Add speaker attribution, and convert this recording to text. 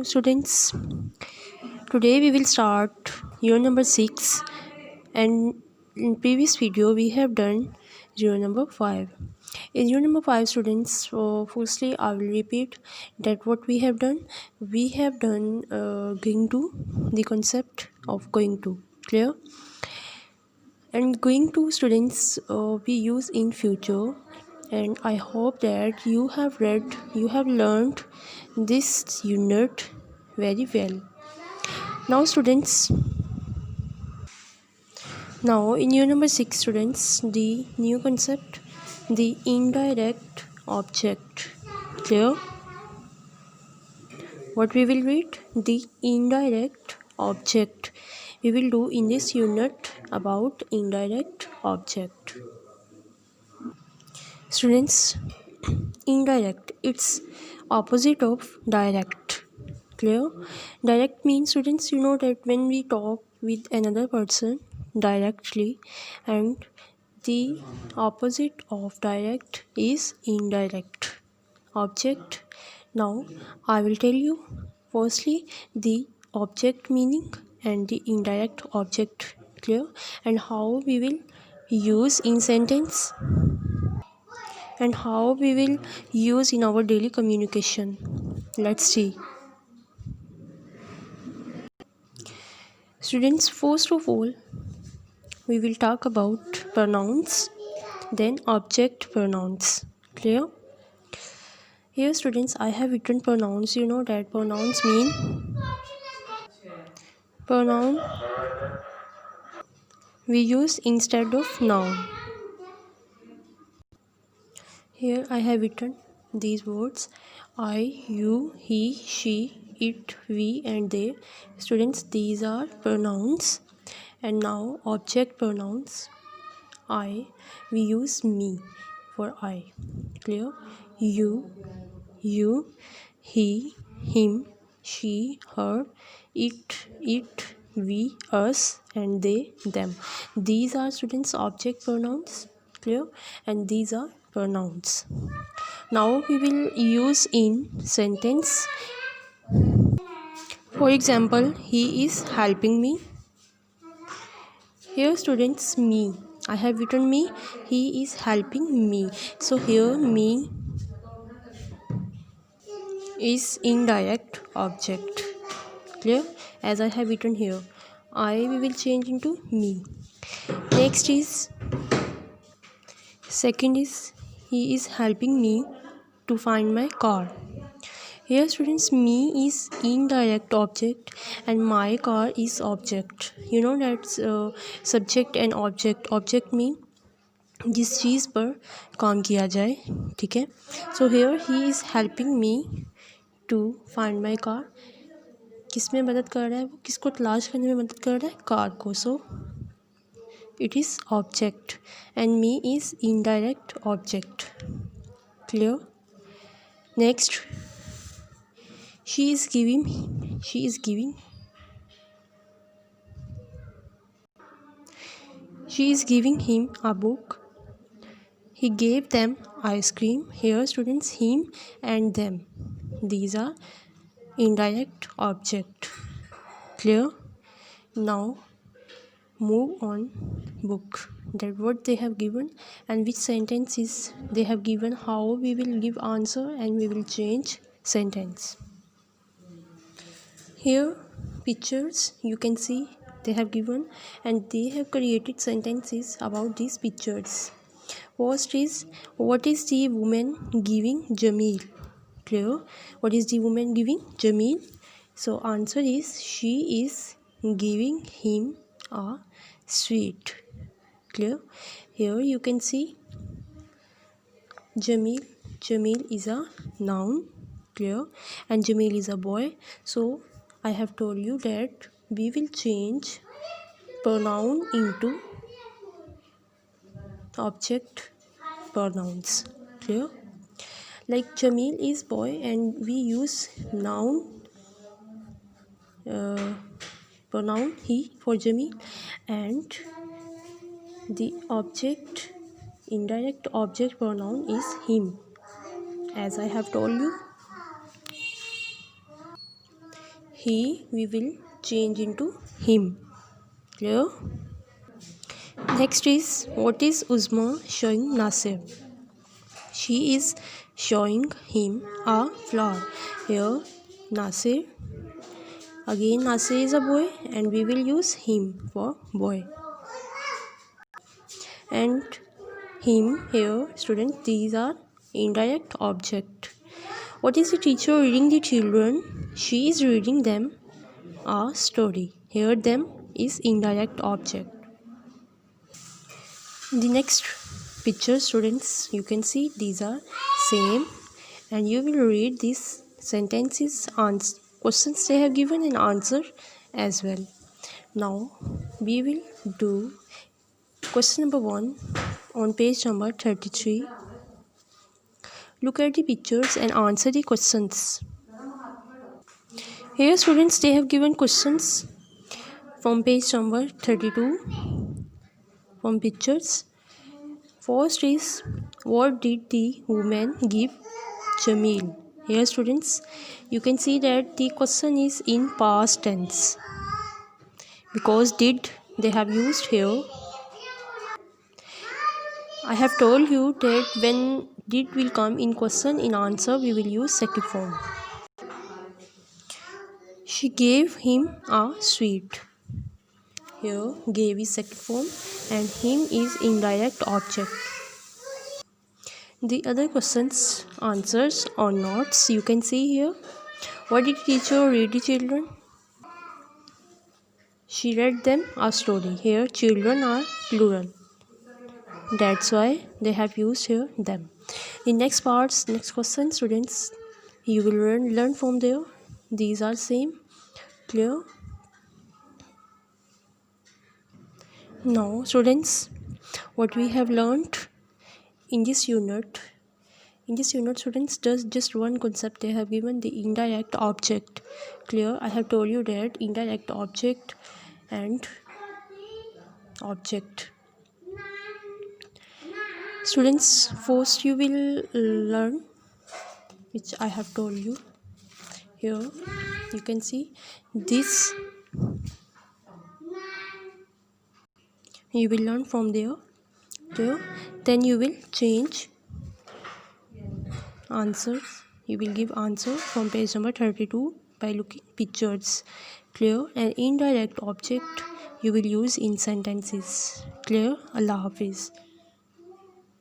Speaker 1: students. Today we will start year number 6, and in previous video we have done year number 5. In year number 5, students, firstly I will repeat that what we have done. We have done going to, the concept of going to, clear? And going to, students, we use in future, and I hope that you have learned this unit very well. Now students, now in year number 6, students, the new concept, the indirect object, clear? What we will read? The indirect object. We will do in this unit about indirect object. Students, indirect, it's opposite of direct, clear? Direct means, students, you know that when we talk with another person directly, and the opposite of direct is indirect object. Now I will tell you firstly the object meaning and the indirect object, clear, and how we will use in sentence and how we will use in our daily communication. Let's see. Students, first of all, we will talk about pronouns, then object pronouns, clear? Here students, I have written pronouns. You know that pronouns mean pronoun we use instead of noun. Here I have written these words: I, you, he, she, it, we, and they. Students, these are pronouns. And now object pronouns. I, we use me for I, clear? You, he, him, she, her, it, we, us, and they, them. These are, students, object pronouns, clear? And these are pronouns. Now we will use in sentence. For example, he is helping me. Here students, me, I have written me, he is helping me. So here me is indirect object, clear? As I have written here, I we will change into me. Next is, second is, he is helping me to find my car. Here students, me is indirect object and my car is object. You know that's subject and object. Object mean जिस चीज़ पर काम किया जाए, ठीक है? So here he is helping me to find my car. किस में मदद कर रहा है वो? किसको तलाश करने में मदद कर रहा है? कार को. So it is object and me is indirect object, clear? Next, she is giving him a book. He gave them ice cream. Here students, him and them, these are indirect object, clear? Now move on book, that what they have given and which sentences they have given, how we will give answer and we will change sentence. Here pictures you can see they have given and they have created sentences about these pictures. First is, what is the woman giving Jamil? Clear? What is the woman giving Jamil? So answer is, she is giving him a sweet. Clear? Here you can see Jamil. Jamil is a noun, clear? And Jamil is a boy. So I have told you that we will change pronoun into object pronouns, clear? Like Jamil is boy and we use noun pronoun he for Jamil, and the object indirect object pronoun is him, as I have told you. he we will change into him. Clear? Next is, what is Uzma showing Nasir? She is showing him a flower. Here Nasir, again Nasir is a boy and we will use him for boy. And him here, students, these are indirect object. What is the teacher reading the children? She is reading them a story. Here them is indirect object. The next picture, students, you can see these are same and you will read these sentences, questions they have given and answer as well. Now we will do question number 1 on page number 33. Look at the pictures and answer the questions. Here students, they have given questions from page number 32 from pictures. First is, what did the woman give Jamil? Here students, you can see that the question is in past tense because did they have used here. I have told you that when did will come in question, in answer we will use second form. She gave him a sweet. Here gave is second form and him is indirect object. The other questions, answers or notes you can see here. What did teacher read the children? She read them a story. Here children are plural. That's why they have used here them. In next parts, next question, students, you will learn from there. These are same. Clear? Now students, what we have learned in this unit, students, just one concept they have given, the indirect object. Clear? I have told you that indirect object and object. Students, first you will learn, which I have told you. Here you can see this, you will learn from there. Then you will change answers, you will give answer from page number 32 by looking pictures. Clear? And indirect object you will use in sentences. Clear? Allah Hafiz.